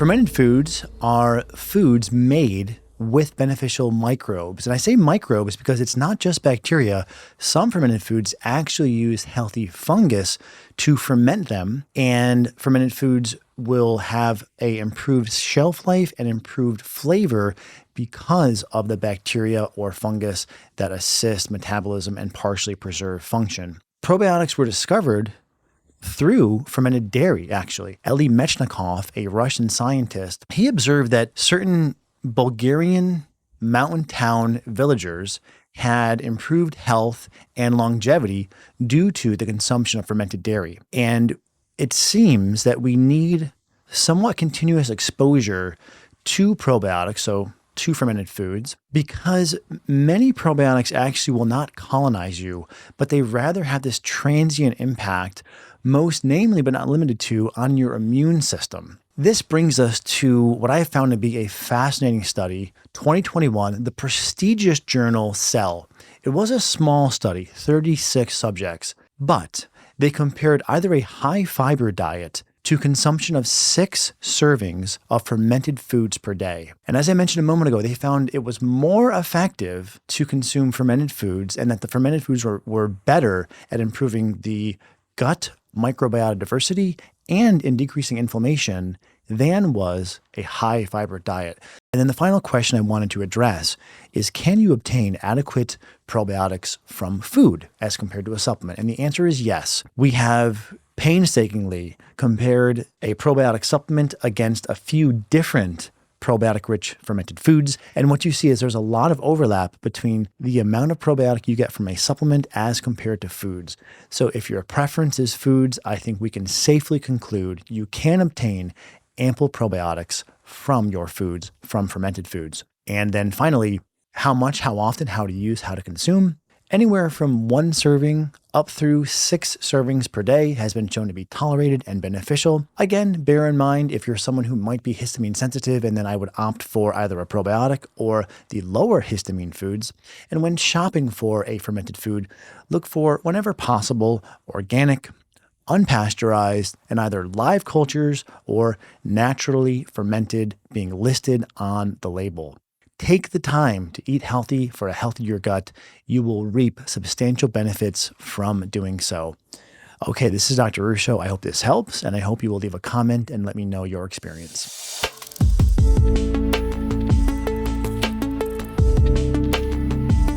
Fermented foods are foods made with beneficial microbes. And I say microbes because it's not just bacteria. Some fermented foods actually use healthy fungus to ferment them, and fermented foods will have a improved shelf life and improved flavor because of the bacteria or fungus that assist metabolism and partially preserve function. Probiotics were discovered through fermented dairy, actually. Elie Mechnikov, a Russian scientist, he observed that certain Bulgarian mountain town villagers had improved health and longevity due to the consumption of fermented dairy. And it seems that we need somewhat continuous exposure to probiotics, so to fermented foods, because many probiotics actually will not colonize you, but they rather have this transient impact, most namely but not limited to, on your immune system. This brings us to what I have found to be a fascinating study, 2021, the prestigious journal Cell. It was a small study, 36 subjects, but they compared either a high fiber diet to consumption of 6 servings of fermented foods per day. And as I mentioned a moment ago, they found it was more effective to consume fermented foods, and that the fermented foods were better at improving the gut microbiota diversity and in decreasing inflammation than was a high fiber diet. And then the final question I wanted to address is, can you obtain adequate probiotics from food as compared to a supplement? And the answer is yes. We have painstakingly compared a probiotic supplement against a few different probiotic-rich fermented foods. And what you see is there's a lot of overlap between the amount of probiotic you get from a supplement as compared to foods. So if your preference is foods, I think we can safely conclude you can obtain ample probiotics from your foods, from fermented foods. And then finally, how much, how often, how to use, how to consume. Anywhere from 1 serving up through 6 servings per day has been shown to be tolerated and beneficial. Again, bear in mind if you're someone who might be histamine sensitive, and then I would opt for either a probiotic or the lower histamine foods. And when shopping for a fermented food, look for, whenever possible, organic, unpasteurized, and either live cultures or naturally fermented being listed on the label. Take the time to eat healthy for a healthier gut. You will reap substantial benefits from doing so. Okay, this is Dr. Ruscio. I hope this helps, and I hope you will leave a comment and let me know your experience.